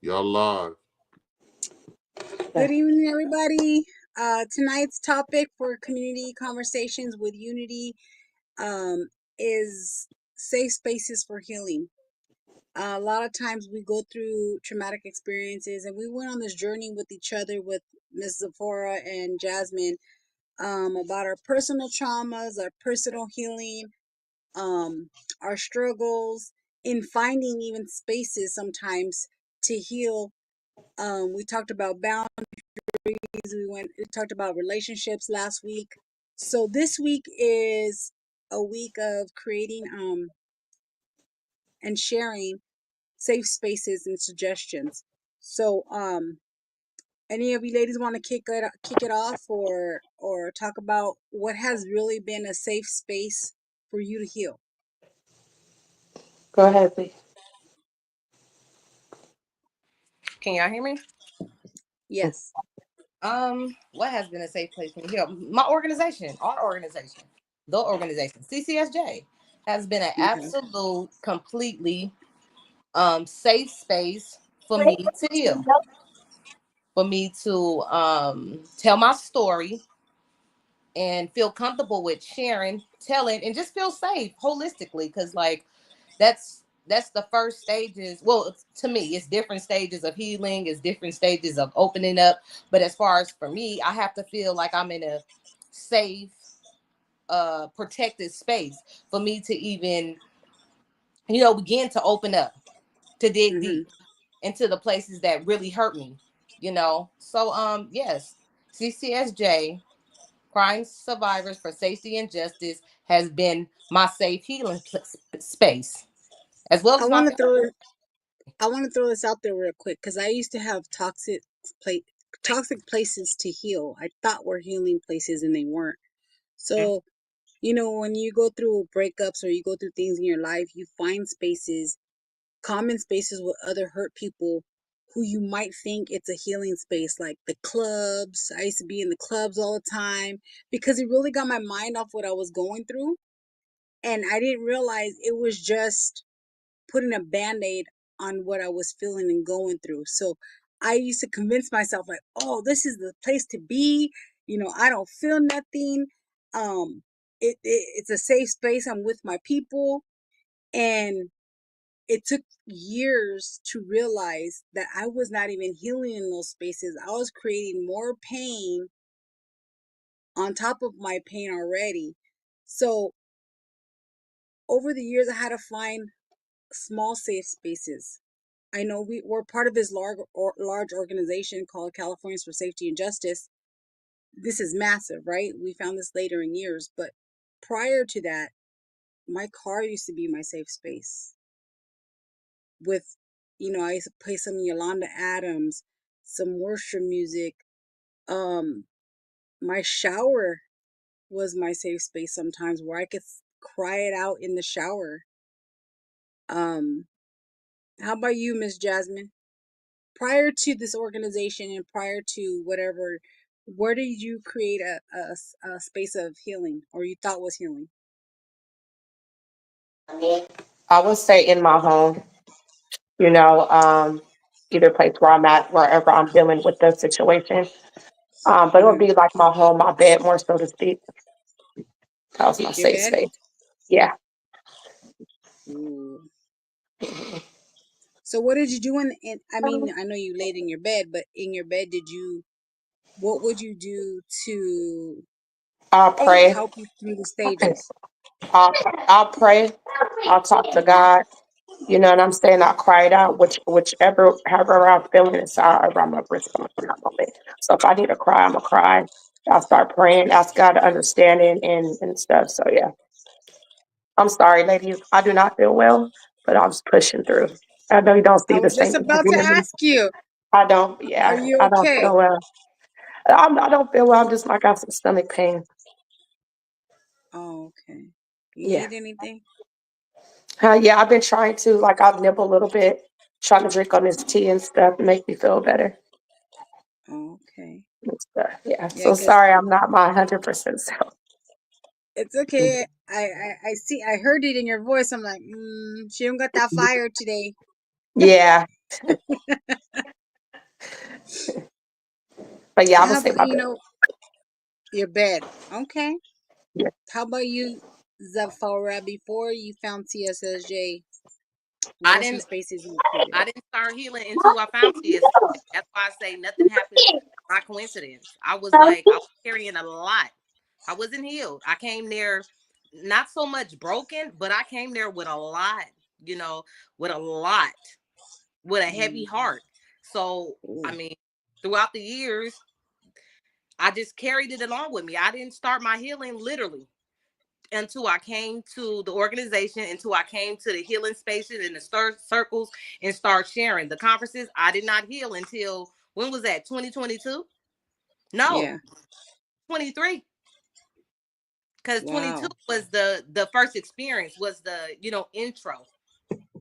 Y'all live. Good evening, everybody. Tonight's topic for community conversations with Unity um, is safe spaces for healing. A lot of times we go through traumatic experiences, and we went on this journey with each other with Miss Zephora and Jasmine about our personal traumas, our personal healing, our struggles in finding even spaces sometimes to heal. We talked about boundaries. We talked about relationships last week. So this week is a week of creating and sharing safe spaces and suggestions. So any of you ladies want to kick it off or talk about what has really been a safe space for you to heal? Go ahead, please. Can y'all hear me? Yes. What has been a safe place for me here? My organization, our organization, the organization, CCSJ, has been an Okay. absolute, completely safe space for me to heal, for me to tell my story and feel comfortable with sharing, telling, and just feel safe holistically. Because that's the first stages. Well, to me, it's different stages of healing, it's different stages of opening up. But as far as for me, I have to feel like I'm in a safe, protected space for me to even, begin to open up, to dig Mm-hmm. deep into the places that really hurt me. So yes, CCSJ, Crime Survivors for Safety and Justice, has been my safe healing space, as well I as my want to throw therapy. I want to throw this out there real quick because I used to have pla- toxic places to heal. I thought were healing places and they weren't. So, when you go through breakups or you go through things in your life, you find spaces, common spaces with other hurt people who you might think it's a healing space, like the clubs. I used to be in the clubs all the time because it really got my mind off what I was going through. And I didn't realize it was just putting a band-aid on what I was feeling and going through. So I used to convince myself like, oh, this is the place to be. I don't feel nothing. It's a safe space. I'm with my people. And it took years to realize that I was not even healing in those spaces. I was creating more pain on top of my pain already. So over the years, I had to find small safe spaces. I know we're part of this large organization called Californians for Safety and Justice. This is massive, right? We found this later in years, but prior to that, my car used to be my safe space. With, I used to play some Yolanda Adams, some worship music. Um, my shower was my safe space sometimes, where I could cry it out in the shower. Um, how about you, Miss Jasmine? Prior to this organization and prior to whatever, where did you create a space of healing or you thought was healing? I would say in my home, you know, um, either place where I'm at, wherever I'm dealing with the situation. But it would Mm-hmm. be like my home, my bed, more so to speak. That was my Your safe bed? space. Yeah. Ooh. So what did you do I mean, I know you laid in your bed, but in your bed, what would you do to I'll pray. help you through the Okay. stages? I'll pray. I'll talk to Mm-hmm. God. You know what I'm saying? I'll cry it out, however I'm feeling inside, however I'm gonna respond in that moment. So if I need to cry, I'm gonna cry. I'll start praying, ask God to understand it and stuff. So yeah. I'm sorry, ladies. I do not feel well, but I'm just pushing through. I know you don't I see the was just same about to thing. ask you, I don't, are yeah, you I don't okay? feel well. I don't feel well. I'm just like, I got some stomach pain. Oh, okay. You Yeah. need anything? Yeah, I've been trying to, like, I've nibble a little bit, trying to drink on this tea and stuff to make me feel better Oh, okay. and stuff. Yeah. Yeah, So because sorry, I'm not my 100% self. it's okay. I see. I heard it in your voice. I'm like, she don't got that fire today. Yeah. But yeah, I would How say about, my bed. your bed? Okay. Yeah. How about you, Zafara? Before you found TSSJ, what I are some didn't spaces you created? I didn't start healing until I found TSA. That's why I say nothing happened by coincidence. I was like, I was carrying a lot. I wasn't healed. I came there not so much broken, but I came there with a lot, you know, with a lot, with a heavy Mm. heart. So, I Ooh. mean, throughout the years, I just carried it along with me. I didn't start my healing literally until I came to the organization, until I came to the healing spaces and the circles and start sharing the conferences. I did not heal until when was that? 2022? No, Yeah. 23. Because 22 Wow. was the first experience, was the intro.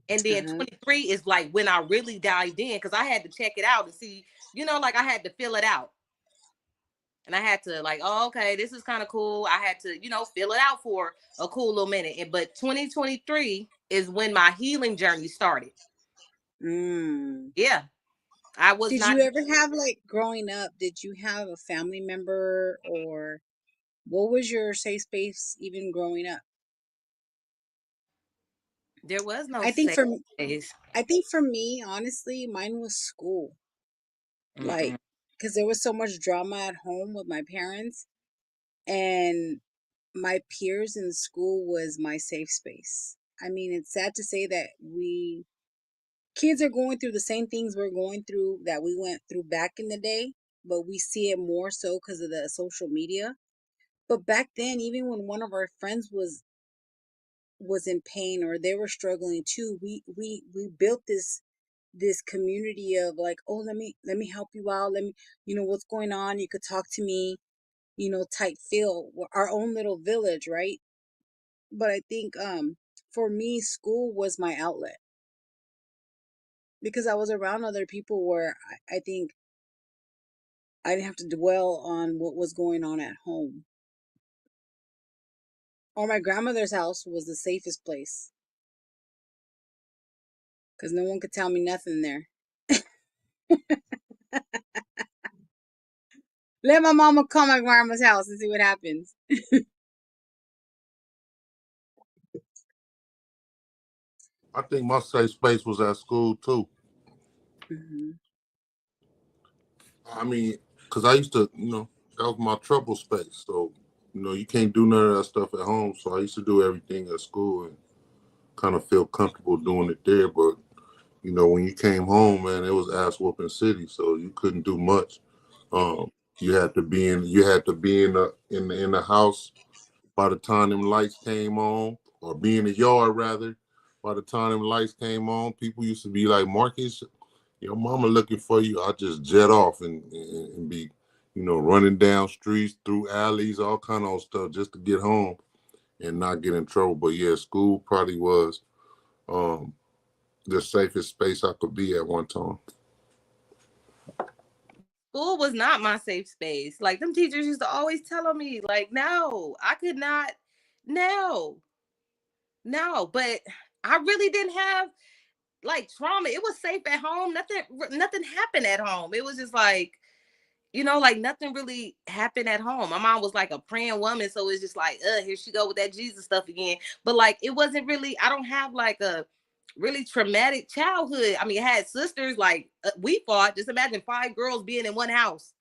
And then Uh-huh. 23 is like when I really dived in because I had to check it out and see, like I had to fill it out. And I had to like, oh, okay, this is kind of cool. I had to, fill it out for a cool little minute. But 2023 is when my healing journey started. Mm. Yeah, I was Did not. you ever have, like, growing up, did you have a family member, or what was your safe space even growing up? There was no I think safe for space. I think for me, honestly, mine was school. Mm-mm. Like, because there was so much drama at home with my parents, and my peers in school was my safe space. I mean, it's sad to say that we kids are going through the same things we're going through that we went through back in the day, but we see it more so because of the social media. But back then, even when one of our friends was in pain or they were struggling too, we built this community of, like, oh, let me help you out, let me, what's going on, you could talk to me, type feel, our own little village, right? But I think, for me, school was my outlet because I was around other people where I think I didn't have to dwell on what was going on at home. Or my grandmother's house was the safest place because no one could tell me nothing there. Let my mama call my grandma's house and see what happens. I think my safe space was at school too. Hmm. I mean, because I used to, that was my trouble space. So, you can't do none of that stuff at home. So I used to do everything at school and kind of feel comfortable doing it there. But, when you came home, man, it was ass whooping city. So you couldn't do much. You had to be in the house by the time them lights came on, or be in the yard rather. By the time them lights came on, people used to be like, Marcus, your mama looking for you. I just jet off and be, running down streets, through alleys, all kind of stuff just to get home and not get in trouble. But yeah, school probably was um, the safest space I could be at one time. School was not my safe space. Like them teachers used to always tell me, like, no, I could not. No, no. But I really didn't have like trauma. It was safe at home. Nothing happened at home. It was just like, like nothing really happened at home. My mom was like a praying woman, so it's just like, here she go with that Jesus stuff again. But like, it wasn't really. I don't have like a really traumatic childhood. I mean, I had sisters. Like, we fought. Just imagine 5 girls being in one house.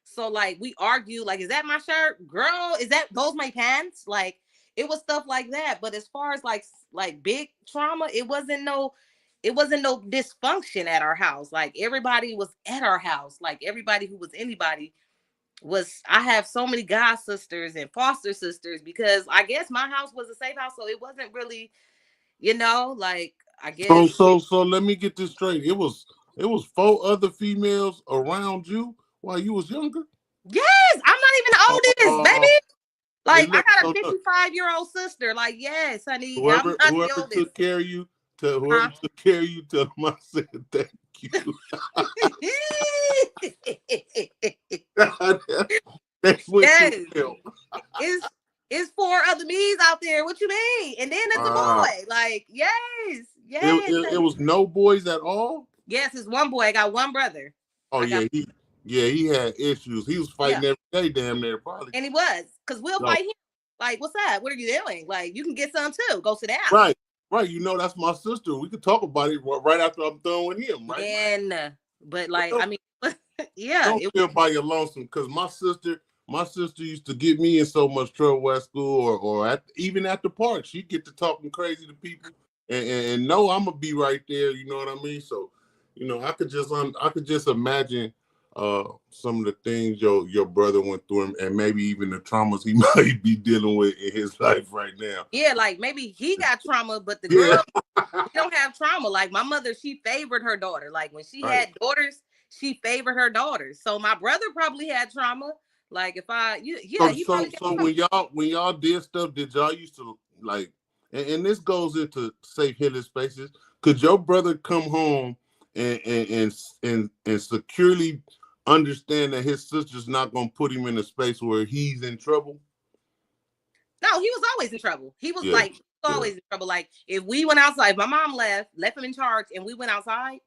So like we argue, like, is that my shirt? Girl, is that those my pants? Like it was stuff like that. But as far as like big trauma, it wasn't no dysfunction at our house. Like everybody was at our house. Like everybody who was anybody was. I have so many god sisters and foster sisters because I guess my house was a safe house. So it wasn't really, like I So guess. so so let me get this straight. It was four other females around you while you was younger. Yes, I'm not even the oldest, Uh, baby. hey, Like I look. got a So look. 55-year-old sister. Like, yes, honey, I'm Whoever not the whoever oldest. took care of you, tell whoever Huh? took care of you, tell them I said thank you. That's what you Yes. felt. It's 4 other me's out there. What you mean? And then it's a Uh, boy. Like, yes, it, yes, it, it honey. was no boys at all. Yes, it's one boy. I got one brother. Oh I got yeah, he had issues. He was yeah, fighting every day, damn near probably. and he was because we'll No, fight him. Like, what's up? What are you doing? Like, you can get some too. Go sit down. right, right. You know that's my sister. We could talk about it right after I'm done with him, right? And but like, Don't, I mean, yeah, don't it feel by your lonesome because my sister used to get me in so much trouble at school or even at the park. She'd get to talking crazy to people and know I'm gonna be right there. You know what I mean? So, I could just imagine some of the things your brother went through and maybe even the traumas he might be dealing with in his life right now. yeah. Like maybe he got trauma, but the Yeah. girl we don't have trauma. Like my mother, she favored her daughter. Like when she Right. had daughters, she favored her daughters. So my brother probably had trauma. Like if yeah, So he so probably got so trauma. when y'all did stuff, did y'all used to like and this goes into safe healing spaces? Could your brother come home and securely understand that his sister's not gonna put him in a space where he's in trouble? No, he was always in trouble. He was Yeah, like yeah, always in trouble. Like if we went outside, if my mom left him in charge, and we went outside,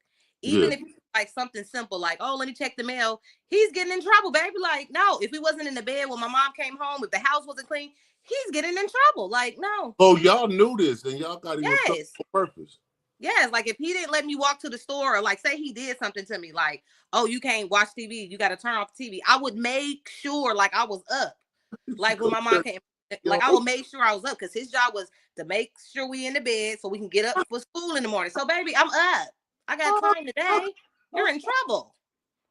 yeah. even if like something simple, like oh, let me check the mail, he's getting in trouble, baby. Like no, if he wasn't in the bed when my mom came home, if the house wasn't clean, he's getting in trouble. Like no, Oh, y'all knew this and y'all got him in trouble yes. on purpose. Yes, like if he didn't let me walk to the store, or like say he did something to me, like, oh, you can't watch TV, you got to turn off the TV. I would make sure like I was up. Like when Go my mom check, came, like yo. I would make sure I was up because his job was to make sure we in the bed so we can get up for school in the morning. So baby, I'm up. I got time today. You're in trouble.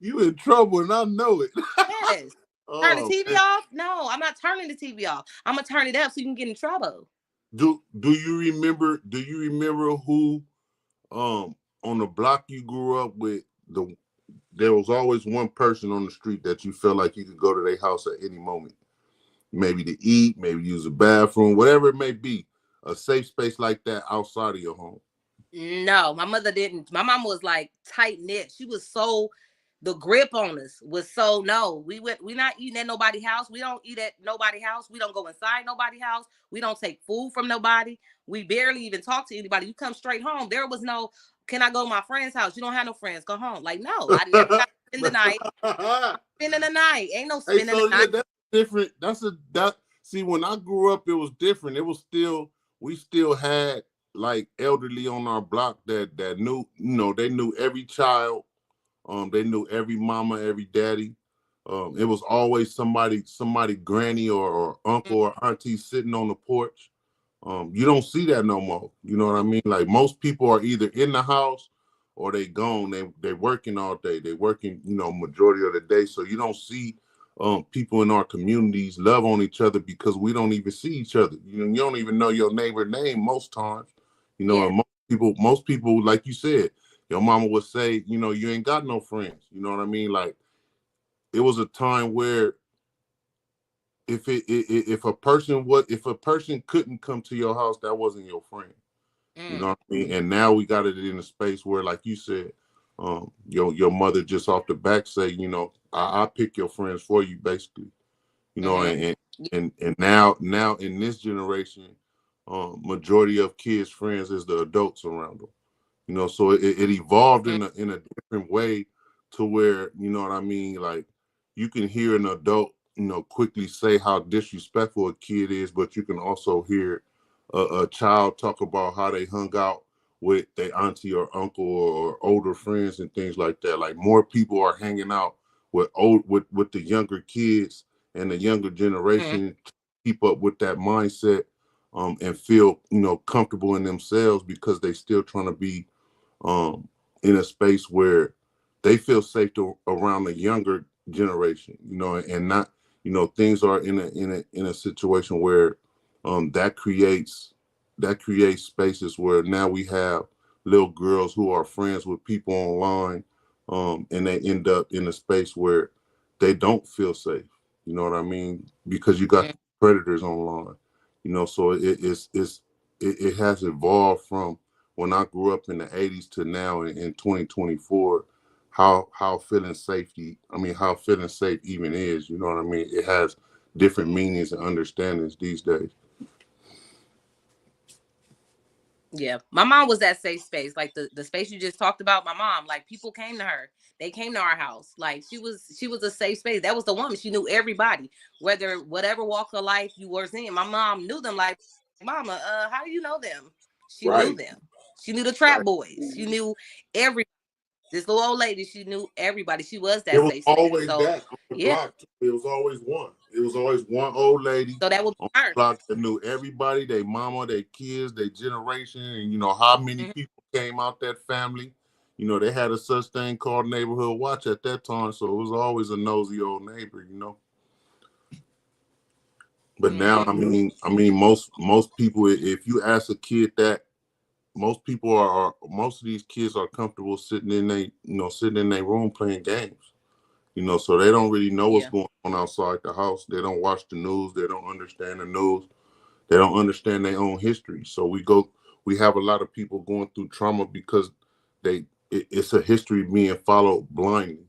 You in trouble and I know it. Yes. Turn the Oh TV man. off? No, I'm not turning the TV off. I'm gonna turn it up so you can get in trouble. Do you remember who on the block you grew up with, there was always one person on the street that you felt like you could go to their house at any moment, maybe to eat, maybe use a bathroom, whatever it may be, a safe space like that outside of your home? No, my mother didn't. My mom was like tight knit. She was so the grip on us was so no. We not eating at nobody's house. We don't eat at nobody's house. We don't go inside nobody's house. We don't take food from nobody. We barely even talk to anybody. You come straight home. There was no, can I go to my friend's house? You don't have no friends. Go home. Like, no, I never got to spend the night. Spending the night. Ain't no Hey, spending the so yeah, night. that's different. See, when I grew up, it was different. It was still we still had like elderly on our block that knew, they knew every child. They knew every mama, every daddy. It was always somebody granny or uncle or auntie sitting on the porch. You don't see that no more. You know what I mean? Like most people are either in the house or they gone. They working all day. They working, majority of the day. So you don't see people in our communities love on each other because we don't even see each other. You don't even know your neighbor name most times. Yeah. And most people, like you said, your mama would say, you ain't got no friends. You know what I mean? Like it was a time where if a person couldn't come to your house, that wasn't your friend. You know Mm. what I mean? And now we got it in a space where, like you said, your mother just off the back say, I pick your friends for you, basically. Mm-hmm. And now in this generation, majority of kids' friends is the adults around them. So it evolved in a different way to where, you know what I mean, like you can hear an adult, quickly say how disrespectful a kid is, but you can also hear a child talk about how they hung out with their auntie or uncle or older friends and things like that. Like more people are hanging out with the younger kids and the younger Mm-hmm. generation to keep up with that mindset, and feel comfortable in themselves because they still trying to be um, in a space where they feel safe around the younger generation, and not, things are in a situation where that creates spaces where now we have little girls who are friends with people online, and they end up in a space where they don't feel safe. You know what I mean? Because you got predators online. So it has evolved from when I grew up in the 80s to now in 2024, how feeling safe even is, you know what I mean? It has different meanings and understandings these days. Yeah, my mom was that safe space, like the space you just talked about. My mom, like people came to her, they came to our house, like she was a safe space. That was the woman. She knew everybody, whether whatever walk of life you were in. My mom knew them. Like, mama, how do you know them? She knew Right, them. She knew the trap right. boys. She knew every this little old lady. She knew everybody. She was It that was safe space. always So that on the yeah, block. Too. It was always one. It was always one old lady so that would on be the her. block that knew everybody, their mama, their kids, their generation, and you know how many Mhm. people came out that family. You know, they had a such thing called neighborhood watch at that time, so it was always a nosy old neighbor, you know. But now, Mhm. most people, if you ask a kid that, most of these kids are comfortable sitting in their room playing games. You know, so they don't really know what's Yeah. going on outside the house. They don't watch the news. They don't understand the news. They don't understand their own history. So we have a lot of people going through trauma because it's a history being followed blindly.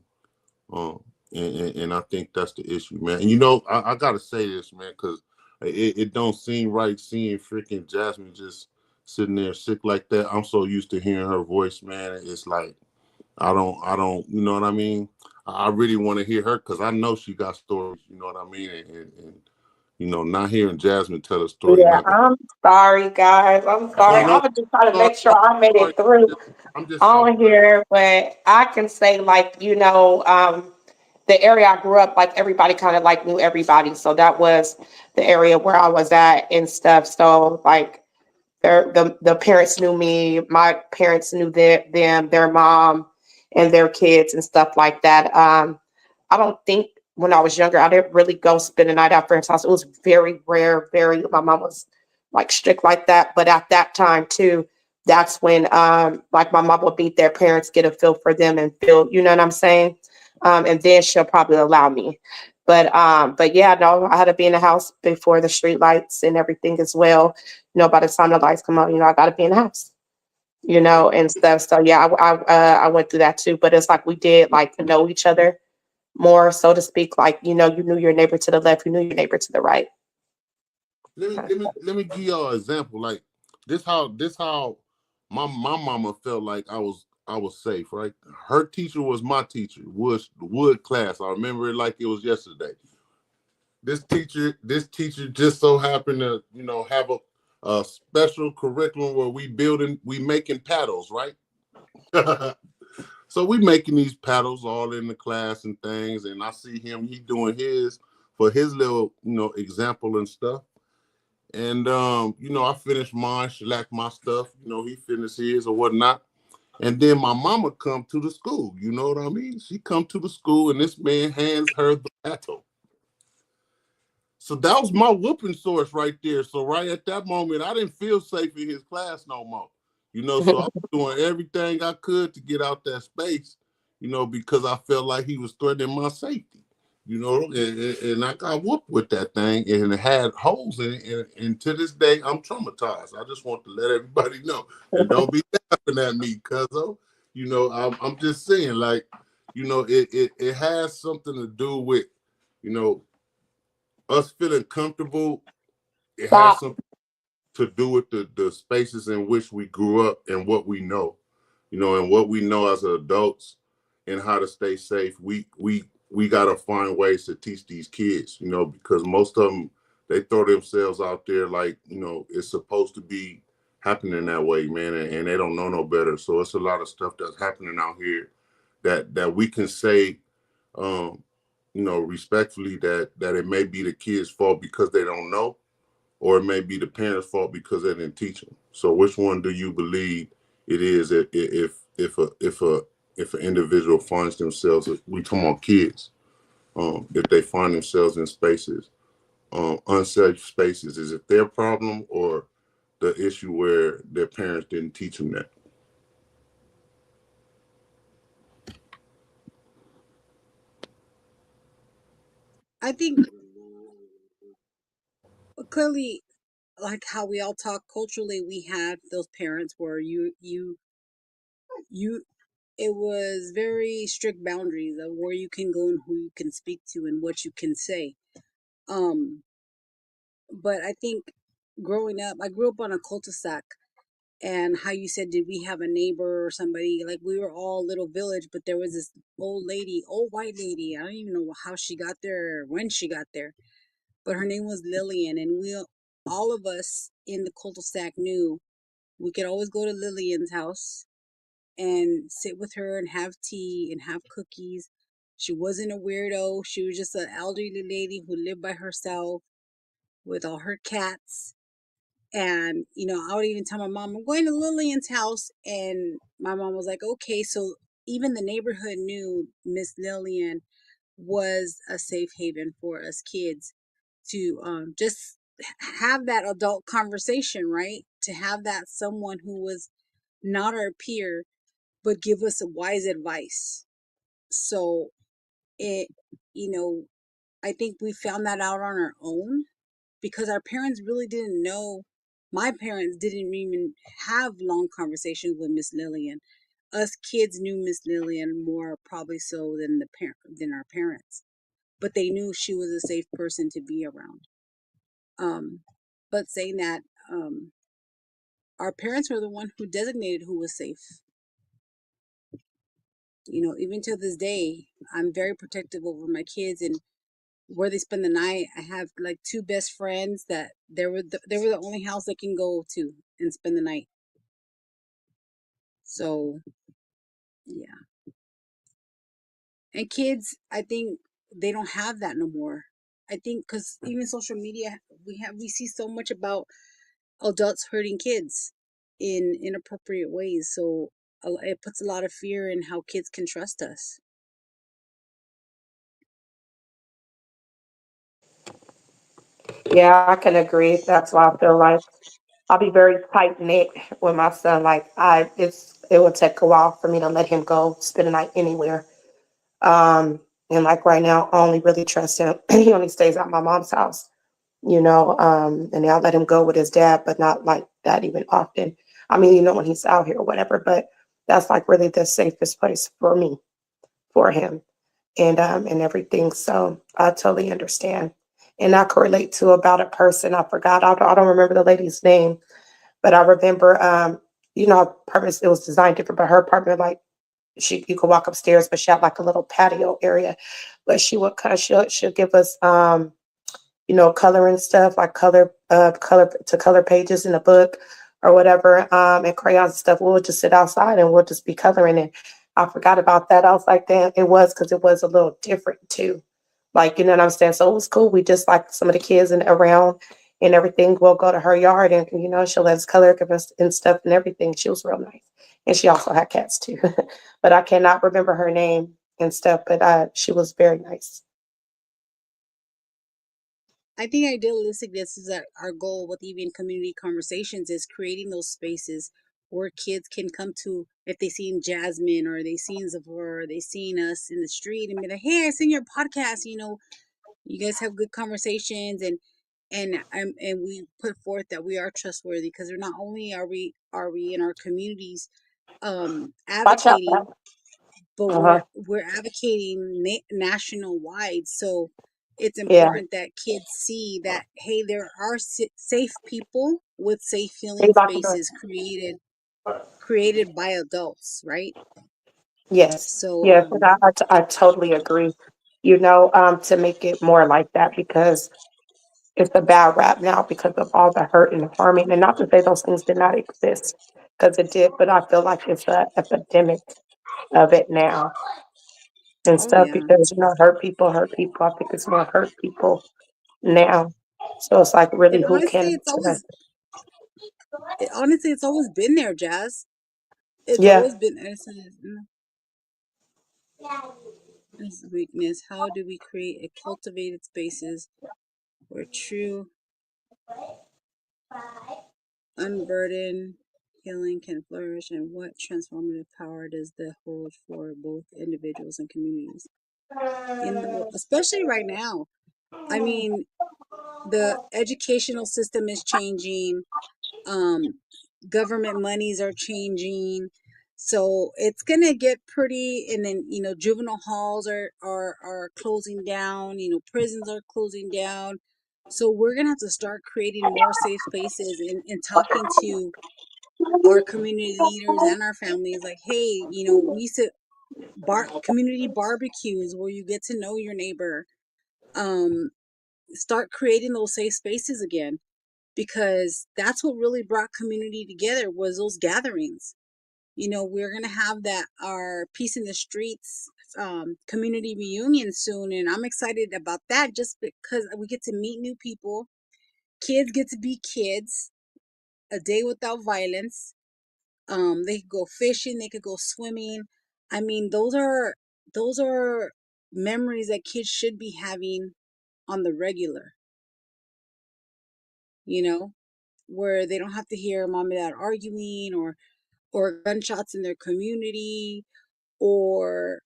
Um, and I think that's the issue, man. And you know, I gotta say this, man, because it don't seem right seeing freaking Jasmine just sitting there sick like that. I'm so used to hearing her voice, man. It's like I don't, you know what I mean? I really want to hear her because I know she got stories, you know what I mean? And you know, not hearing Jasmine tell a story, Yeah, not gonna. I'm sorry, guys. I'm No, sorry. I no, was just trying to sorry, make sure I made sorry. it through I'm just on outside. here, but I can say, like, the area I grew up, like everybody kind of like knew everybody. So that was the area where I was at and stuff. So like the parents knew me, my parents knew them, their mom, and their kids and stuff like that. I don't think when I was younger, I didn't really go spend the night at friends' house. It was very rare. Very, my mom was like strict like that. But at that time too, that's when like my mom would beat their parents, get a feel for them, and feel, you know what I'm saying. And then she'll probably allow me. But yeah, no, I had to be in the house before the street lights and everything as well. By the time the lights come on, I got to be in the house, and stuff. So yeah, I went through that too. But it's like we did like know each other more, so to speak. Like, you knew your neighbor to the left, you knew your neighbor to the right. Let me give y'all an example. Like this how my mama felt like I was safe, right? Her teacher was my teacher, wood class. I remember it like it was yesterday. This teacher just so happened to, have a special curriculum where we making paddles, right? So we making these paddles all in the class and things, and I see him, he doing his for his little, example and stuff. And I finished mine, shellacked my stuff, he finished his or whatnot. And then my mama come to the school, you know what I mean? She come to the school and this man hands her the paddle. So that was my whooping source right there. So right at that moment, I didn't feel safe in his class no more. So I was doing everything I could to get out that space, because I felt like he was threatening my safety. And I got whooped with that thing, and it had holes in it. And to this day, I'm traumatized. I just want to let everybody know. And don't be laughing at me, cuzzo. I'm just saying, like, it has something to do with, you know, us feeling comfortable. It has Stop. something to do with the spaces in which we grew up and what we know, and what we know as adults and how to stay safe. We gotta find ways to teach these kids, because most of them, they throw themselves out there like, it's supposed to be happening that way, man, and they don't know no better. So it's a lot of stuff that's happening out here that we can say, um, respectfully, that it may be the kids' fault because they don't know, or it may be the parents' fault because they didn't teach them. So which one do you believe it is? If an individual finds themselves, we talking about kids, if they find themselves in spaces, unsafe spaces, is it their problem or the issue where their parents didn't teach them that? I think clearly, like how we all talk culturally, we had those parents where you it was very strict boundaries of where you can go and who you can speak to and what you can say. Um, but I think growing up, I grew up on a cul-de-sac, and how you said, did we have a neighbor or somebody? Like, we were all a little village, but there was this old lady, old white lady. I don't even know how she got there or when she got there, but her name was Lillian, and all of us in the cul-de-sac knew we could always go to Lillian's house and sit with her and have tea and have cookies. She wasn't a weirdo. She was just an elderly lady who lived by herself with all her cats. And, I would even tell my mom, I'm going to Lillian's house. And my mom was like, okay. So even the neighborhood knew Miss Lillian was a safe haven for us kids to just have that adult conversation, right? To have that someone who was not our peer, but give us a wise advice. So it, you know, I think we found that out on our own because our parents really didn't know. My parents didn't even have long conversations with Miss Lillian. Us kids knew Miss Lillian more probably so than our parents, but they knew she was a safe person to be around. Um, but saying that, our parents were the one who designated who was safe. Even to this day, I'm very protective over my kids and where they spend the night. I have like two best friends that they were the only house they can go to and spend the night. So yeah, and kids, I think they don't have that no more. I think because even social media, we see so much about adults hurting kids in inappropriate ways. So it puts a lot of fear in how kids can trust us. Yeah, I can agree. That's why I feel like I'll be very tight knit with my son. Like it would take a while for me to let him go spend a night anywhere. Um, and like right now, I only really trust him. He only stays at my mom's house, and I'll let him go with his dad, but not like that even often. I mean, when he's out here or whatever, but that's like really the safest place for me, for him, and everything. So I totally understand. And I correlate to about a person I forgot. I don't remember the lady's name, but I remember, her apartment, it was designed different, but her apartment, like, you could walk upstairs, but she had like a little patio area. But she would kind of she'll give us coloring stuff like color pages in a book or whatever, and crayons and stuff. We'll just sit outside and we'll just be coloring it. I forgot about that. I was like, damn, it was because it was a little different too. Like, you know what I'm saying? So it was cool. We just like some of the kids and around and everything. We'll go to her yard and she'll let us color and stuff and everything. She was real nice. And she also had cats too. But I cannot remember her name and stuff. But she was very nice. I think idealistic, this is our goal with even community conversations, is creating those spaces where kids can come to if they seen Jasmine or they seen Zafar or they seen us in the street and be like, hey, I seen your podcast. You guys have good conversations, and we put forth that we are trustworthy because we're not only are we in our communities Watch out. advocating, but we're Uh-huh. we're advocating national wide. So it's Yeah, important that kids see that, hey, there are safe people with safe they healing lock the door. spaces created by adults, right? Yes, So yes, and I totally agree. To make it more like that because it's a bad rap now because of all the hurt and harming, and not to say those things did not exist, because it did, but I feel like it's a epidemic of it now and oh stuff yeah, because hurt people hurt people. I think it's more hurt people now. So it's like really it who honestly can it's always it, honestly it's always been there, Jazz. It's yeah. always been this weakness. How do we create a cultivated spaces where true unburdened healing can flourish, and what transformative power does that hold for both individuals and communities in the world, especially right now? I mean, the educational system is changing, um, government monies are changing, so it's gonna get pretty. And then juvenile halls are closing down. Prisons are closing down. So we're gonna have to start creating more safe spaces and talking to our community leaders and our families, like, hey, we used to community barbecues where you get to know your neighbor. Um, Start creating those safe spaces again, because that's what really brought community together, was those gatherings. We're gonna have that our Peace in the Streets community reunion soon, and I'm excited about that just because we get to meet new people. Kids get to be kids. A day without violence. They could go fishing, they could go swimming. I mean, those are memories that kids should be having on the regular, you know, where they don't have to hear mom and dad arguing, or gunshots in their community, or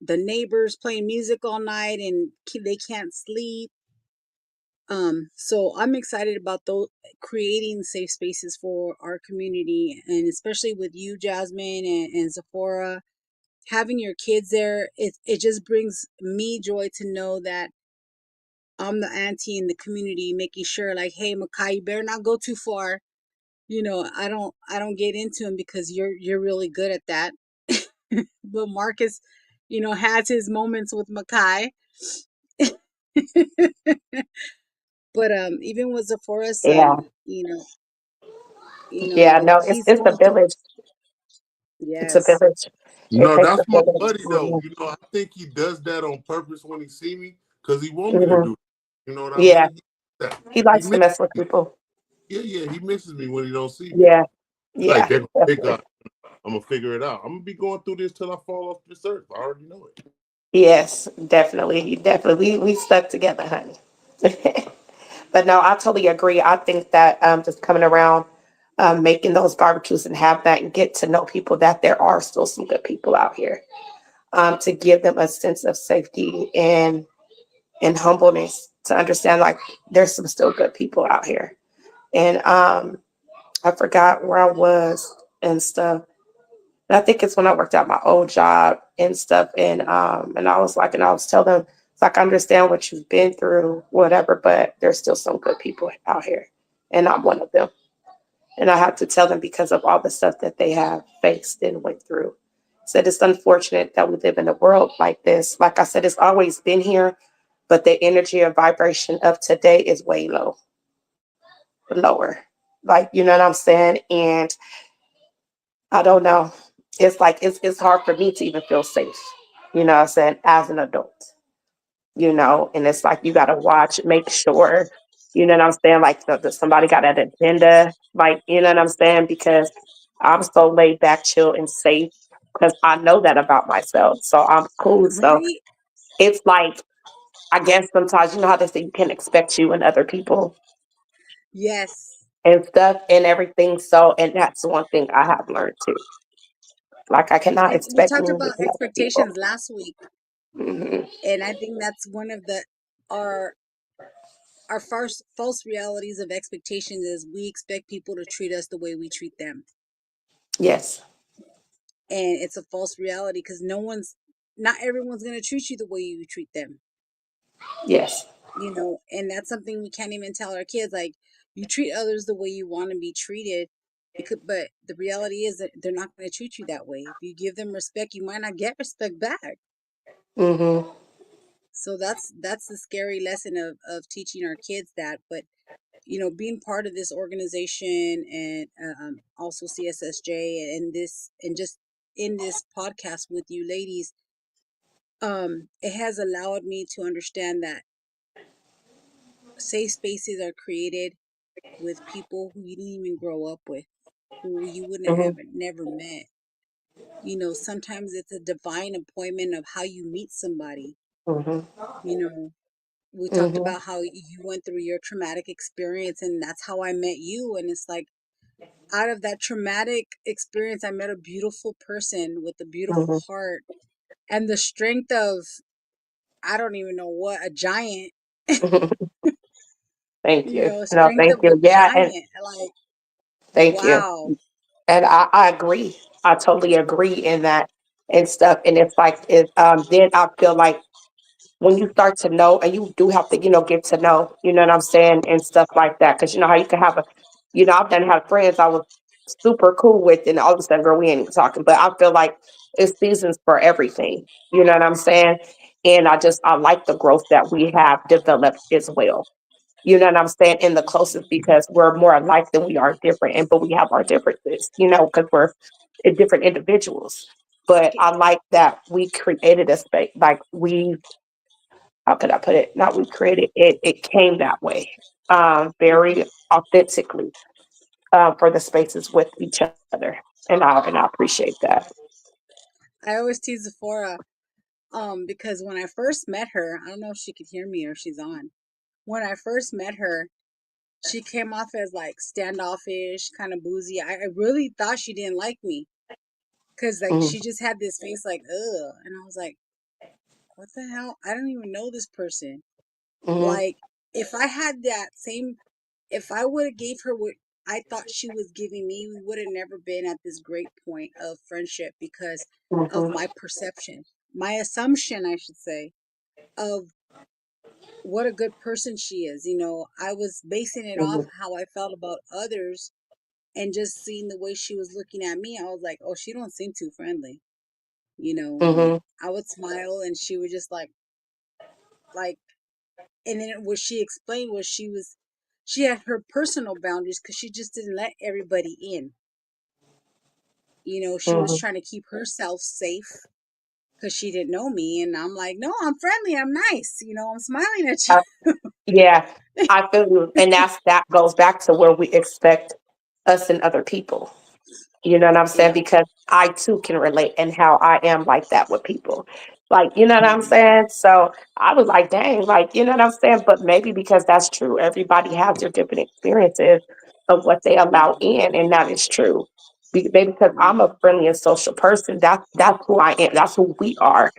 the neighbors playing music all night and they can't sleep. So I'm excited about those, creating safe spaces for our community, and especially with you, Jasmine, and Sephora, having your kids there. It just brings me joy to know that I'm the auntie in the community, making sure, like, hey, Makai, you better not go too far. I don't get into him because you're really good at that. But Marcus, has his moments with Makai. But even with Sephora's Yeah, son, yeah. No, he's it's a going through. village. It's a Yes. village. It No, takes a that's my village. buddy though. I think he does that on purpose when he see me, because he want me to Hmm. do it. You know what I Yeah, mean? That he he likes to miss, mess with people. yeah, yeah, he misses me when he don't see me. Yeah, He's like, yeah, they definitely. got, I'm gonna figure it out. I'm gonna be going through this till I fall off this earth. I already know it. Yes, definitely. He definitely. We stuck together, honey. But no, I totally agree. I think that just coming around, making those barbecues and have that and get to know people, that there are still some good people out here, to give them a sense of safety and humbleness to understand like there's some still good people out here. And I forgot where I was and stuff. And I think it's when I worked at my old job and stuff. And I was like, and I was telling them, it's like, I understand what you've been through, whatever, but there's still some good people out here. And I'm one of them. And I have to tell them because of all the stuff that they have faced and went through. Said it's unfortunate that we live in a world like this. Like I said, it's always been here, but the energy and vibration of today is way lower. Like, you know what I'm saying? And I don't know. It's like it's hard for me to even feel safe, you know what I'm saying, as an adult, and it's like you gotta watch, make sure, you know what I'm saying, like somebody got an agenda, like, you know what I'm saying, because I'm so laid back, chill, and safe because I know that about myself. So I'm cool. So Right. it's like I guess sometimes you know how they say you can expect you and other people Yes. and stuff and everything. So and that's one thing I have learned too. Like I cannot And we expect me talked about and other people. expectations last week, Hmm. and I think that's one of the our our first false realities of expectations is we expect people to treat us the way we treat them. Yes. And it's a false reality, because not everyone's going to treat you the way you treat them. Yes. And that's something we can't even tell our kids, like, you treat others the way you want to be treated, but the reality is that they're not going to treat you that way. If you give them respect, you might not get respect back. Hmm. So that's the scary lesson of teaching our kids that. But being part of this organization, and also CSSJ, and just in this podcast with you ladies, it has allowed me to understand that safe spaces are created with people who you didn't even grow up with, who you wouldn't have Hmm. never met. Sometimes it's a divine appointment of how you meet somebody. Hmm. you know we talked Hmm. about how you went through your traumatic experience, and that's how I met you. And it's like, out of that traumatic experience, I met a beautiful person with a beautiful Hmm. heart, and the strength of, I don't even know what, a giant. Thank you. No, Strength thank of a you. Yeah, and giant. Like, thank you. wow. And I agree. I totally agree in that and stuff. And it's like then I feel like when you start to know, and you do have to, get to know, you know what I'm saying, and stuff like that. Because you know how you can have I've done have friends. I was super cool with, and all of a sudden, girl, we ain't even talking. But I feel like it's seasons for everything. You know what I'm saying? And I like the growth that we have developed as well. You know what I'm saying? In the closest, because we're more alike than we are different, and but we have our differences. You know, because we're different individuals. But I like that we created a space, like we, how could I put it? Not we created it; it came that way, very authentically, for the spaces with each other, and I appreciate that. I always tease Sephora, because when I first met her, I don't know if she could hear me or she's on. When I first met her, she came off as like standoffish, kind of boozy. I really thought she didn't like me because like Mm-hmm, she just had this face like ugh, and I was like, what the hell? I don't even know this person. mm-hmm, Like if I had that same, if I would have gave her what I thought she was giving me, we would have never been at this great point of friendship because of mm-hmm, my perception, my assumption, I should say, of what a good person she is. I was basing it off mm-hmm, how I felt about others, and just seeing the way she was looking at me, I was like, oh, she don't seem too friendly, and mm-hmm, I would smile and she would just like, and then what she explained was she had her personal boundaries because she just didn't let everybody in. She was mm-hmm. trying to keep herself safe because she didn't know me, and I'm like, no, I'm friendly, I'm nice, I'm smiling at you. Yeah, I feel you, and that goes back to where we expect us and other people. You know what I'm saying? Yeah. Because I too can relate and how I am like that with people. Like, you know what I'm Hmm. saying? So I was like, dang, like, you know what I'm saying? But maybe because that's true. Everybody has their different experiences of what they allow in, and that is true. Maybe because I'm a friendly and social person, that's who I am. That's who we are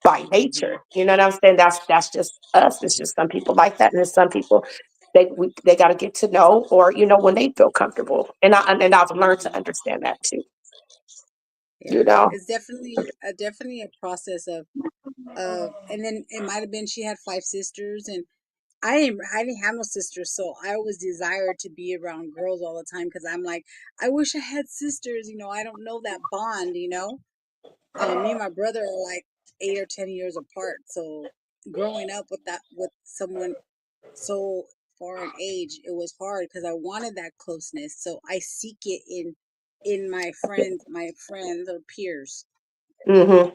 by nature. You know what I'm saying? That's just us. It's just some people like that, and there's some people they got to get to know, or when they feel comfortable. And I've learned to understand that too. You Yeah, know. it's definitely a process of, and then it might have been she had five sisters, and I didn't have no sisters, so I always desired to be around girls all the time because I'm like, I wish I had sisters. I don't know that bond. Me and my brother are like 8 or 10 years apart, so growing up with someone so far in age, it was hard because I wanted that closeness. So I seek it in my friends or peers. Hmm.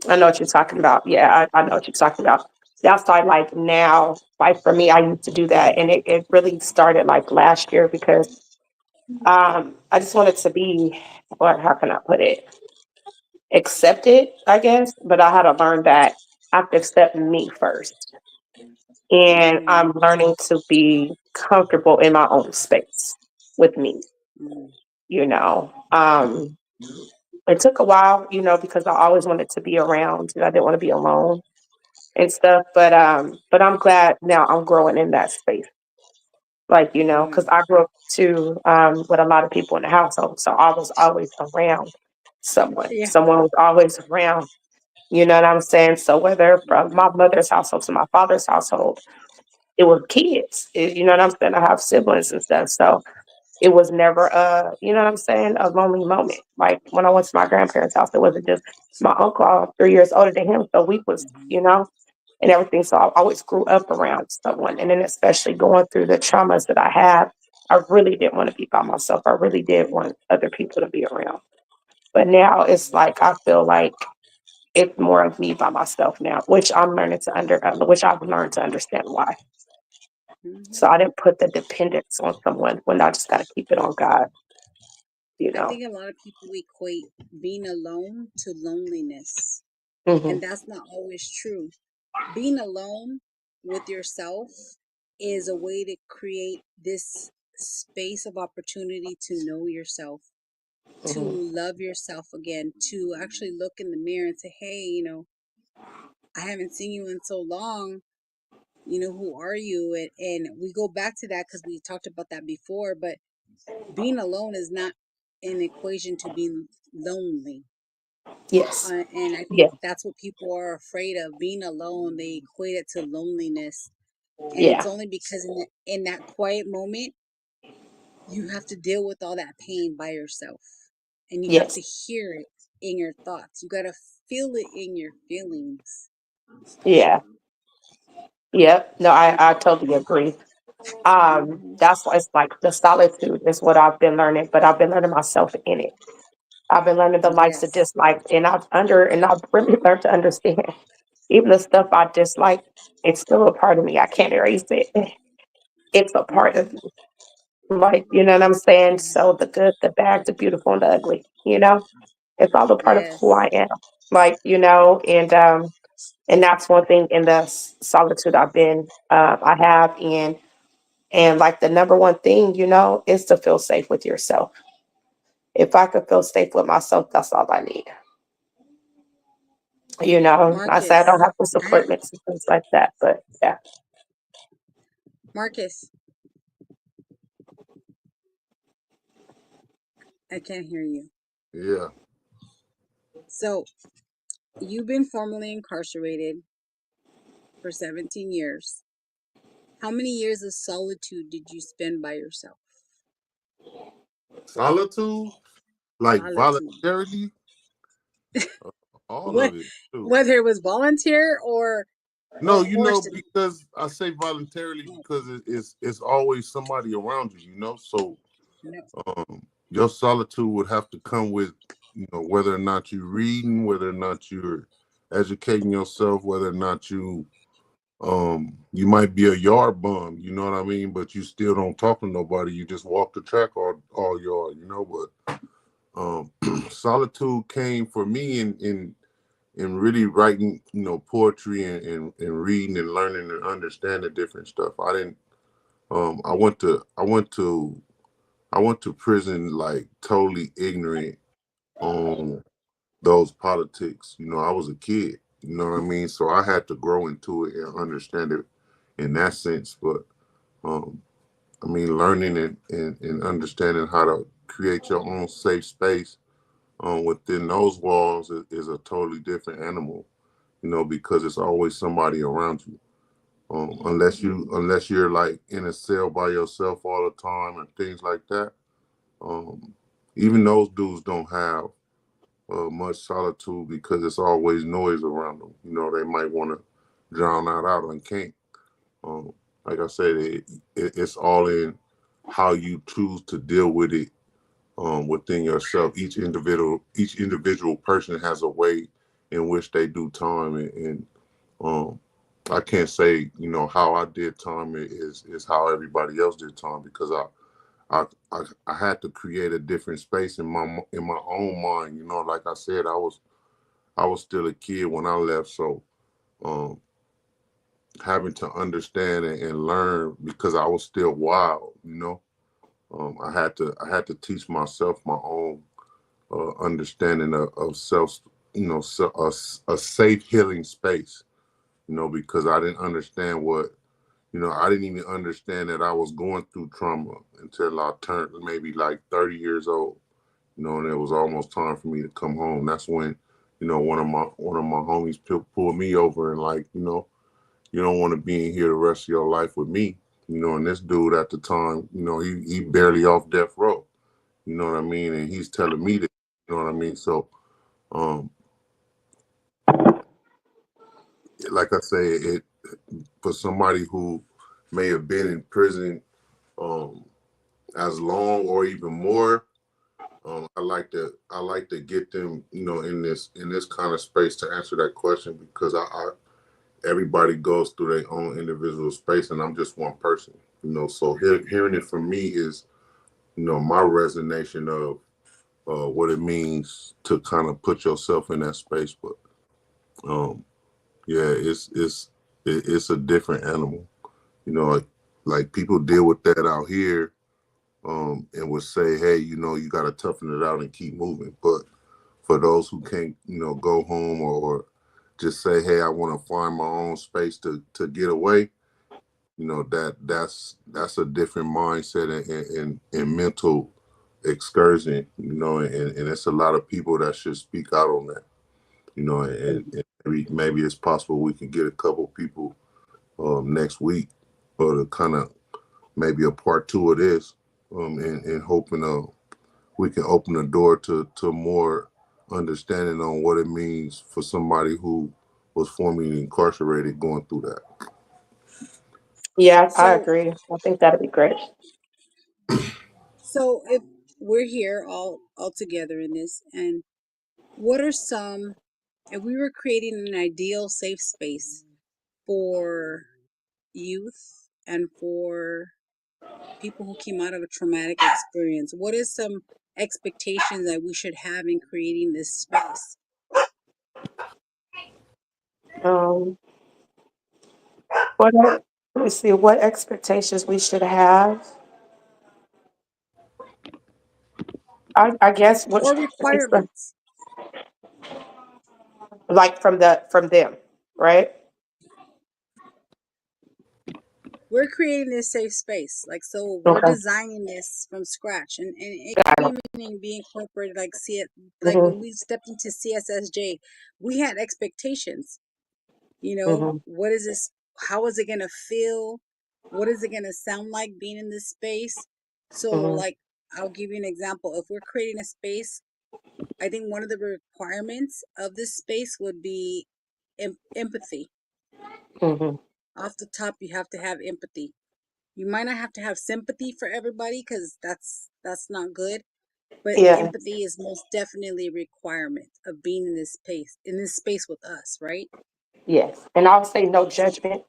I know what you're talking about. Yeah, I know what you're talking about. That's why, like now, like for me, I used to do that, and it really started like last year because I just wanted to be, or how can I put it, accepted, I guess. But I had to learn that I have to accept me first, and Mm, I'm learning to be comfortable in my own space with me. mm, You know, it took a while, because I always wanted to be around, and I didn't want to be alone and stuff. But I'm glad now I'm growing in that space. Like, mm. because I grew up too, with a lot of people in the household. So I was always around someone. Yeah. Someone was always around. You know what I'm saying? So whether from my mother's household to my father's household, it was kids. You know what I'm saying? I have siblings and stuff. So it was never you know what I'm saying, a lonely moment. Like when I went to my grandparents' house, it wasn't just my uncle, I was 3 years older than him. So we was, and everything. So I always grew up around someone. And then especially going through the traumas that I have, I really didn't want to be by myself. I really did want other people to be around. But now it's like I feel like it's more of me by myself now, which which I've learned to understand why. So Hmm. I didn't put the dependence on someone when I just got to keep it on God, you I know. think a lot of people equate being alone to loneliness, Hmm. and that's not always true. Being alone with yourself is a way to create this space of opportunity to know yourself, to Hmm. love yourself again, to actually look in the mirror and say, hey, I haven't seen you in so long. Who are you? And we go back to that because we talked about that before, but being alone is not an equation to being lonely. Yes. And I think Yeah. that's what people are afraid of, being alone. They equate it to loneliness. And it's Yeah. only because in that quiet moment, you have to deal with all that pain by yourself. And you have Yes. to hear it in your thoughts. You got to feel it in your feelings. Yeah. Yep. No, I totally agree. Hmm. That's why it's like the solitude is what I've been learning, but I've been learning myself in it. I've been learning the likes to Yes. dislike, and I've really learned to understand even the stuff I dislike. It's still a part of me. I can't erase it. It's a part of me. Like, you know what I'm saying? Yeah. So the good, the bad, the beautiful, and the ugly. It's all a part of who Yes. I am. Like, and that's one thing in the solitude I have, and like the number one thing, is to feel safe with yourself. If I could feel safe with myself, that's all I need. I say I don't Marcus. have disappointments and things like that, but yeah. Marcus, I can't hear you. Yeah. So, you've been formally incarcerated for 17 years. How many years of solitude did you spend by yourself? Solitude, like Solitude. voluntarily, all What, of it too. whether it was volunteer or No, forced. because I say voluntarily No, because it's always somebody around you, So no. your solitude would have to come with, whether or not you're reading, whether or not you're educating yourself, whether or not you might be a yard bum, you know what I mean? But you still don't talk to nobody. You just walk the track all yard, But solitude came for me in really writing, poetry and reading and learning and understanding different stuff. I didn't. I went to prison like totally ignorant on those politics. I was a kid. You know what I mean? So I had to grow into it and understand it in that sense. But um, I mean, learning and understanding how to create your own safe space within those walls is a totally different animal. Because it's always somebody around you. Unless you're like in a cell by yourself all the time and things like that. Um, Even those dudes don't have much solitude because it's always noise around them. They might want to drown that out and can't. Um, like I said, it's all in how you choose to deal with it within yourself. Each individual person has a way in which they do time, and um, I can't say how I did time is how everybody else did time because I had to create a different space in my own mind. Like I said, I was still a kid when I left, so um, having to understand and learn because I was still wild. I had to teach myself my own understanding of self. A safe healing space. Because I didn't understand I didn't even understand that I was going through trauma until I turned maybe like 30 years old. And it was almost time for me to come home. That's when, one of my homies pulled me over and like, you don't want to be in here the rest of your life with me. And this dude at the time, he barely off death row. You know what I mean? And he's telling me that, you know what I mean? So, um, like I say, it for somebody who may have been in prison um, as long or even more, I like to get them, in this kind of space to answer that question because everybody goes through their own individual space, and I'm just one person. So hearing it from me is, my resonation of what it means to kind of put yourself in that space. But um, yeah, it's a different animal. Like people deal with that out here, and would say, hey, you got to toughen it out and keep moving. But for those who can't, go home or just say, hey, I want to find my own space to get away, that's a different mindset and mental excursion, and it's a lot of people that should speak out on that, and maybe it's possible we can get a couple people next week or to kind of maybe a part two of this. and hoping we can open the door to more understanding on what it means for somebody who was formerly incarcerated going through that. Yeah, I So, agree. I think that'd be great. so if we're here all together in this, and what are some, if we were creating an ideal safe space for youth and for people who came out of a traumatic experience, what is some expectations that we should have in creating this space? Um, let me see what expectations we should have. I guess what Or it's requirements? like from them, right? We're creating this safe space, like, so we're Okay. designing this from scratch, and it Got could it. even be incorporated, like, see it, like Mhm. when we stepped into CSSJ, we had expectations. Mhm. What is this? How is it gonna feel? What is it gonna sound like being in this space? So, Mhm. like, I'll give you an example. If we're creating a space, I think one of the requirements of this space would be empathy. Mhm. Off the top, you have to have empathy. You might not have to have sympathy for everybody, because that's not good, but Yeah. empathy is most definitely a requirement of being in this space with us, right? Yes. And I'll say no judgment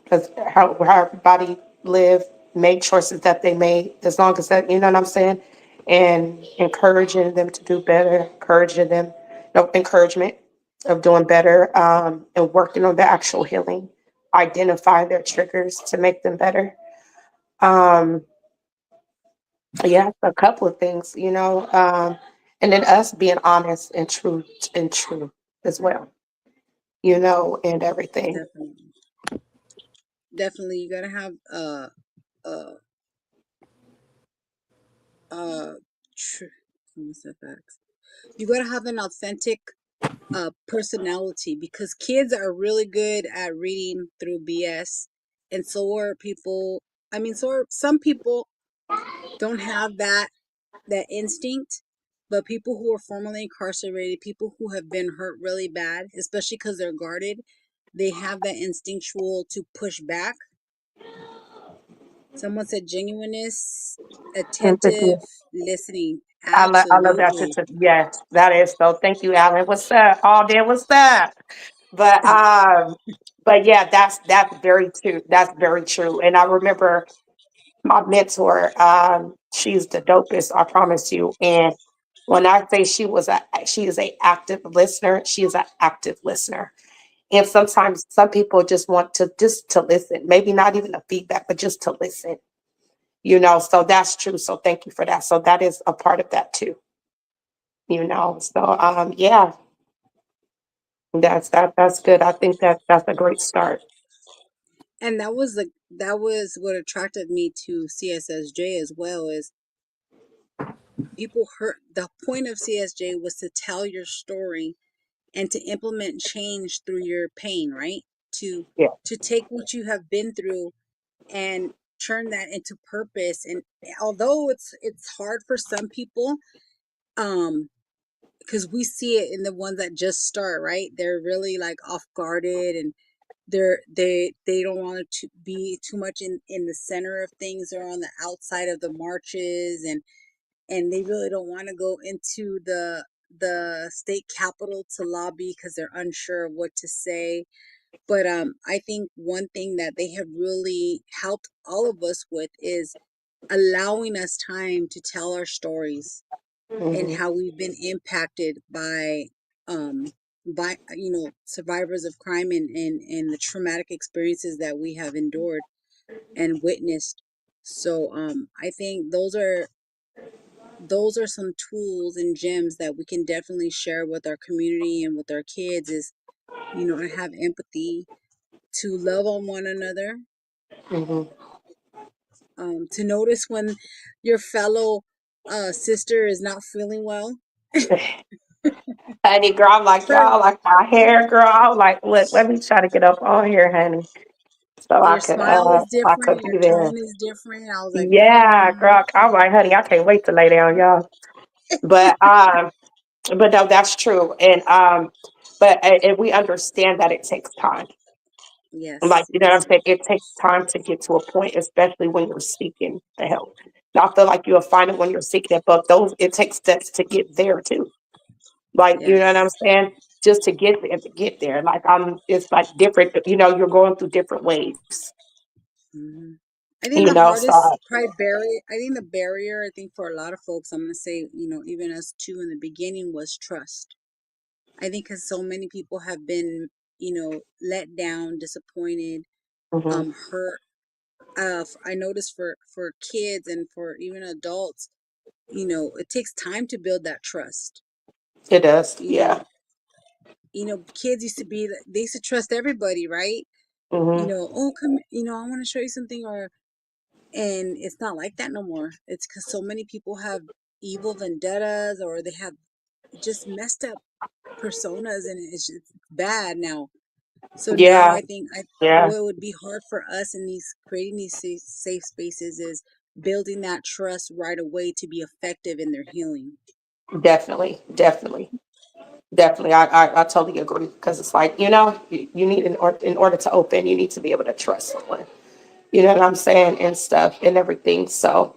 because how everybody live, made choices that they made, as long as that, you know what I'm saying, and encouraging them to do better, encouraging them, no encouragement of doing better, and working on the actual healing, identify their triggers to make them better. Um, yeah, a couple of things, and then us being honest and true as well, and everything. Definitely, definitely, you gotta have uh uh tr- almost said facts. You gotta have an authentic personality, because kids are really good at reading through BS, and so are people. I mean, so are some people don't have that instinct, but people who are formerly incarcerated, people who have been hurt really bad, especially because they're guarded, they have that instinctual to push back. Someone said genuineness, Empathy. attentive listening. I love that Absolutely. too. Yes, that is so. Thank you, Alan. What's up? All day, what's up? But but yeah, that's very true. That's very true. And I remember my mentor, she's the dopest, I promise you. And when I say she is a active listener, she is an active listener. And sometimes some people just want to listen, maybe not even a feedback, but just to listen. So that's true. So thank you for that. So that is a part of that too. So yeah, that's good. I think that's a great start. And that was what attracted me to CSSJ as well, is people hurt. The point of CSJ was to tell your story and to implement change through your pain, right? To Yeah. to take what you have been through and turn that into purpose. And although it's hard for some people, um because we see it in the ones that just start, right? They're really like off guarded, and they don't want to be too much in the center of things. They're on the outside of the marches, and they really don't want to go into the state capitol to lobby because they're unsure of what to say. But I think one thing that they have really helped all of us with is allowing us time to tell our stories and Hmm. how we've been impacted um by survivors of crime, and the traumatic experiences that we have endured and witnessed. So I think those are some tools and gems that we can definitely share with our community and with our kids, is to have empathy, to love on one another, Hmm. to notice when your fellow sister is not feeling well. Honey, girl, I'm like For y'all, like my hair, girl. I'm like, look, let me try to get up on here, honey. so Your smile is I different. could Your be there. tone is different. I was like, Yeah, girl. I'm like, honey, I can't wait to lay down, y'all. But no, that's true. And we understand that it takes time. Like, yes, you know what I'm saying? It takes time to get to a point, especially when you're seeking the help. Now, I feel like you'll find it when you're seeking it, but those it takes steps to get there too. Like, you know what I'm yes. saying? Just to get there. Like it's like different, you're going through different waves, Hmm. I think the so hardest probably barrier, I think the barrier, I think for a lot of folks, I'm going to say, even us too in the beginning was trust. I think because so many people have been, let down, disappointed, mhm, hurt. I noticed for kids and for even adults, it takes time to build that trust. it does. You Yeah. know, kids used to be, they used to trust everybody, right? Hmm. Oh, come, I want to show you something, and it's not like that no more. It's because so many people have evil vendettas, or they have just messed up personas, and it's just bad now. So now Yeah. I think Yeah. what would be hard for us in these creating these safe spaces is building that trust right away to be effective in their healing. Definitely. Definitely. Definitely. I totally agree because it's like, you need in order to open, you need to be able to trust someone. You know what I'm saying? And stuff and everything. So,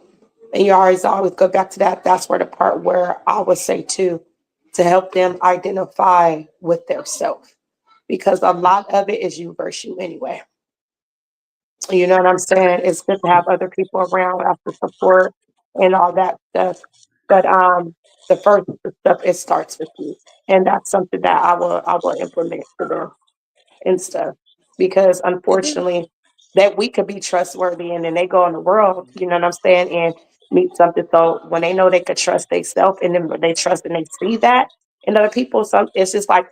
and you always go back to that. That's where the part where I would say too, to help them identify with their self, because a lot of it is you versus you anyway. You know what I'm saying? It's good to have other people around after support and all that stuff. But the first stuff, it starts with you. And that's something that I will implement for them and stuff. Because I think. unfortunately, that we could be trustworthy and then they go in the world, you know what I'm saying, and meet something. So when they know they could trust themselves and then they trust and they see that in other people, some it's just like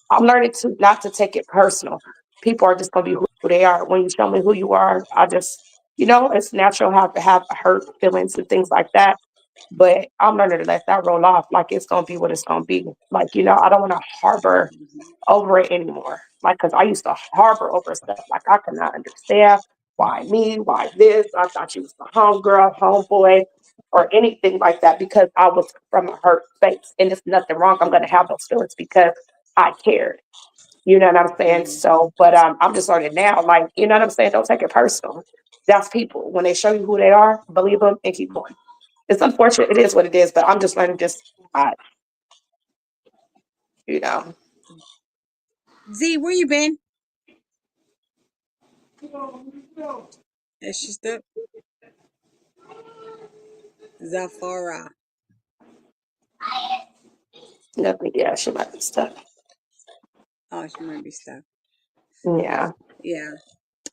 I'm learning to not to take it personal. People are just gonna be who they are. When you show me who you are, it's natural to have hurt feelings and things like that. But I'm learning to let that roll off. Like it's gonna be what it's gonna be. Like, I don't wanna harbor over it anymore. Like, cause I used to harbor over stuff. Like I could not understand why me, why this. I thought you was the homegirl, homeboy, or anything like that because I was from a hurt space. And there's nothing wrong. I'm gonna have those feelings because I cared. You know what I'm saying? Hmm. So, but I'm just learning now, like, you know what I'm saying? Don't take it personal. That's people. When they show you who they are, believe them and keep going. It's unfortunate. It is what it is, but I'm just learning uh, you know. Z, where you been? Is she stuck? Zafara. Nothing. Yeah, she might be stuck. Oh, she might be stuck. Yeah. Yeah.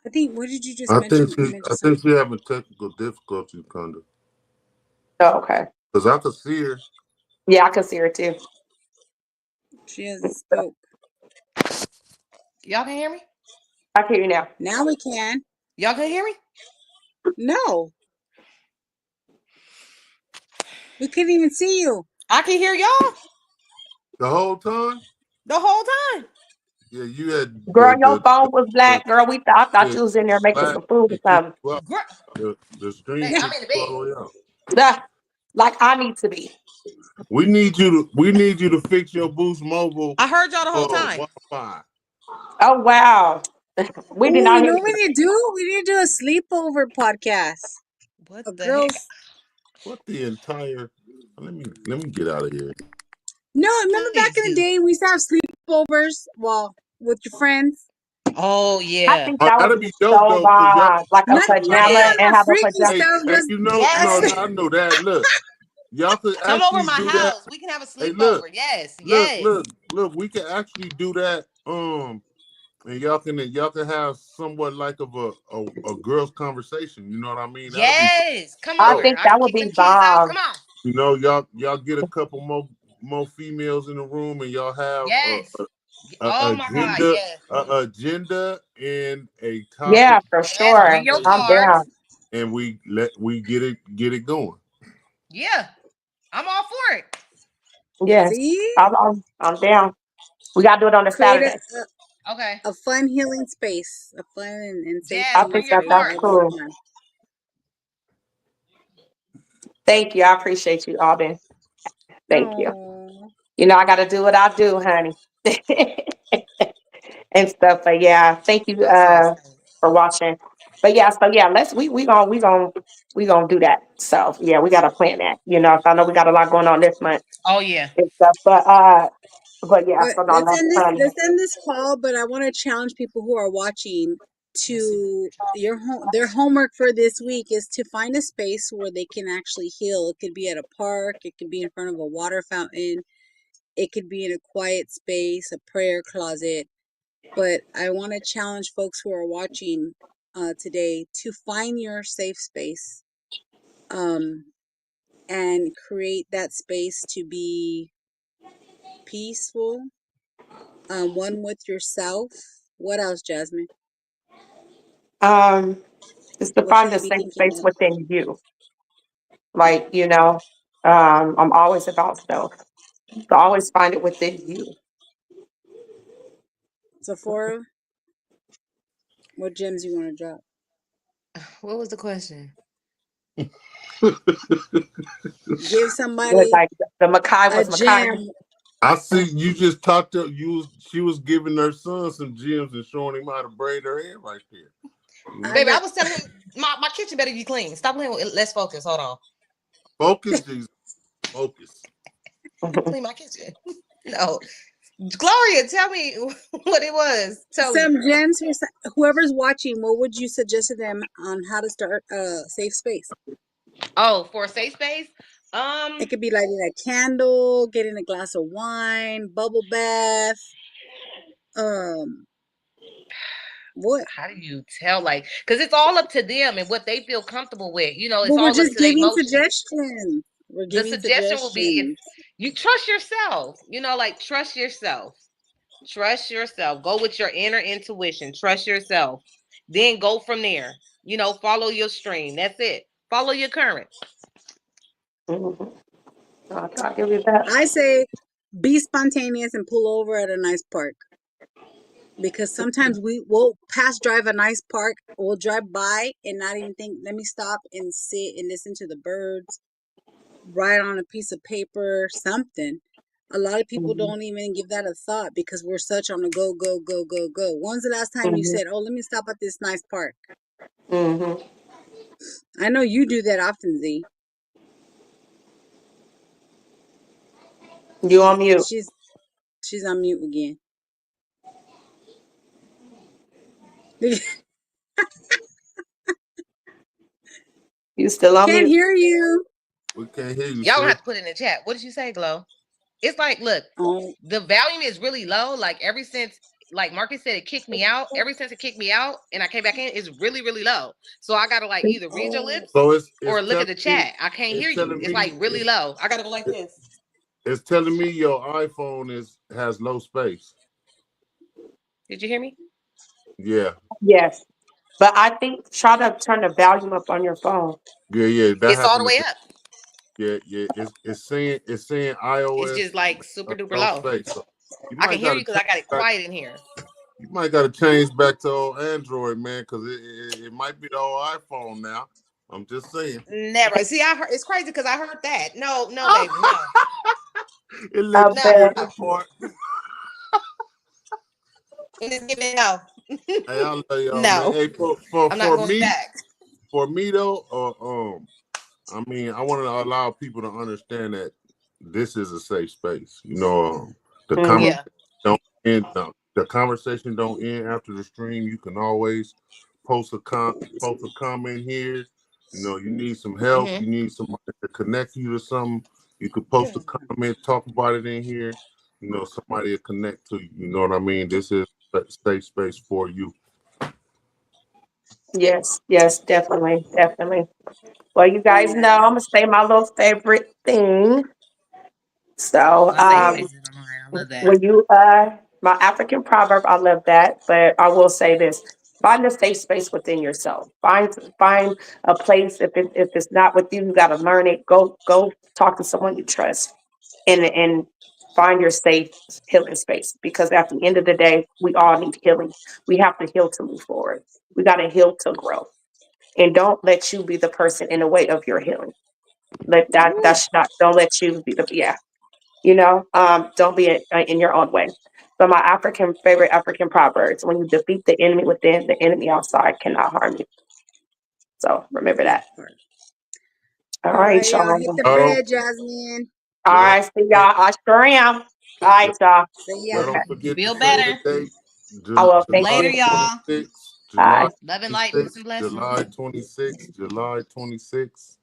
I think, what did you just I think mention? You she, mentioned I think something. she having technical difficulties, kinda. Oh, okay. Cause I could see her. Yeah, I can see her too. She hasn't spoke. Y'all can hear me? I can hear you now. Now we can. Y'all can hear me? No, we couldn't even see you. I can hear y'all The whole time. the whole time. Yeah, you had Girl, your phone was the black. Girl, I thought yeah, you was in there making black some food or and kicked something. you out. Girl, The screen babe, I'm kicked in the you all bed. the way out. Ah, like I need to be. We need you to fix your Boost Mobile I heard y'all the whole time. Wi-Fi. Oh wow. We did Oh, not you hear know you. what we need to do? We need to do a sleepover podcast. What A the heck? girls. What the entire let me get out of here. No, You remember back guys in the do. day we used to have sleepovers. Well, with your friends. Oh I yeah. think Oh, that would that'd be be dope so though, cause y'all vibe. Like a Not pajama Yes. on and the have a freaky pajama. stuff. hey, Just no, Yes. no, I know that. Look, y'all could Come over actually my do that. house. We can have a Hey, sleepover. Yes. look, Yes. look, look. We can actually do that. And y'all can have somewhat like of a girls' conversation. You know what I mean? That'll be Yes. Come I dope. over. think I that can would kick be them kids out. bomb. Come on. Y'all get a couple more females in the room, and y'all have Yes. a Oh my God. agenda Yes. and a topic, Yeah, for Yes. Bring sure. your conversation, I'm down. cards. and we get it going. Yeah. I'm all for it. Yes. see, I'm down. We gotta do it on a create Saturday. Okay. A fun healing space, a fun and safe I Jazz, healing think bring your that space that's for cards. cool. everyone. Thank you. I appreciate you, Auden. Thank you. Oh, You know, I got to do what I do, honey, and stuff. But yeah, thank you That's so sweet. for watching. But yeah, so yeah, let's we gonna do that. So yeah, we gotta plan that. You know, so I know we got a lot going on this month Oh yeah. and stuff. But yeah, but so no, let's let's end this call. But I want to challenge people who are watching to their homework for this week is to find a space where they can actually heal. It could be at a park, it could be in front of a water fountain, it could be in a quiet space, a prayer closet. But I want to challenge folks who are watching today to find your safe space, um, and create that space to be peaceful, one with yourself. What else, Jasmine? um just to What should find I a be safe thinking space of? within you. Like, you know, I'm always about self. So always find it within you. Sephora, what gems you want to drop? What was the question? Give But somebody like the Makai a was Makai. gem. I see you just talked to you. She was giving her son some gems and showing him how to braid her hair right there. You I know, Baby, I got was telling him my kitchen better be clean. Stop playing with let's focus. Hold on. focus, Jesus, focus. Clean my kitchen. No. Gloria, tell me what it was. Tell me. some gems for whoever's watching. What would you suggest to them on how to start a safe space? Oh, for a safe space? It could be lighting a candle, getting a glass of wine, bubble bath. Um, what? how do you tell? Like, because it's all up to them and what they feel comfortable with. You know, it's But we're all up just to their giving emotions. suggestions. We're The giving suggestion will be if suggestions. you trust yourself, you know, like trust yourself. Trust yourself. Go with your inner intuition. Trust yourself. Then go from there. You know, follow your stream. That's it. Follow your current. Mhm. I'll give you that. I say be spontaneous and pull over at a nice park. Because sometimes we will pass drive a nice park, we'll drive by and not even think, let me stop and sit and listen to the birds, write on a piece of paper, something. A lot of people Mhm. don't even give that a thought because we're such on a go, go, go, go, go. When's the last time you Mhm. said, oh, let me stop at this nice park? Mhm. I know you do that often, Z. You on mute? She's on mute again. You still on Can't mute? hear you. We can't hear you, Y'all gonna sis. have to put it in the chat. What did you say, Glow? It's like, look, Oh, the volume is really low. Like ever since, like Marcus said, it kicked me out. Ever since it kicked me out and I came back in, it's really, really low. So I gotta like either read your oh. lips So or it's look telling at the me chat. I can't it's hear you. telling It's like me really low. I gotta go like this. it's telling me your iPhone has low space. Did you hear me? Yeah, Yes. But I think try to turn the volume up on your phone. yeah. That It's all the happened to way me. up. Yeah. It's saying It's iOS just like super duper no low. space. So you I can might hear got you to because I change got it back. quiet in here. You might got to change back to old Android, man, because it might be the old iPhone now. I'm just saying. Never. See, I heard it's crazy because I heard that. No, no, baby, no, It I let you hear bet. no. that part. And it's giving no, Hey, I love y'all, man. no. Hey, I'm not going me, back. for me though, I mean, I want to allow people to understand that this is a safe space. You know, the conversation Mhm. Yeah. don't end. No, the conversation don't end after the stream. You can always post a comment here. You know, you need some help. Mm-hmm. You need somebody to connect you to something. You could post a comment, talk about it in here. You know, somebody will connect to you. You know what I mean? This is a safe space for you. Yes, yes, definitely, definitely. Well, you guys know I'm gonna say my little favorite thing. So, My safe space is online. I love that. when you my African proverb, I love that, but I will say this: find a safe space within yourself. Find a place. If it's not with you, you got to learn it. Go talk to someone you trust, and find your safe healing space, because at the end of the day, we all need healing. We have to heal to move forward. We got to heal to grow. And don't let you be the person in the way of your healing. Let that, Woo. that's not, don't let you be the, yeah, don't be in your own way. So my favorite African proverbs: when you defeat the enemy within, the enemy outside cannot harm you. So remember That that. part. All All right, right, y'all. Hit y'all. the Y'all bed, don't, Jasmine. All y'all, right, see y'all. I sure am. All right, y'all. See ya. y'all Okay. don't forget to Feel say the better. date. I will. Thank July Later, you. y'all. 26th, July Bye. Love and light, peace 26th, and blessings. July 26th, July 26th.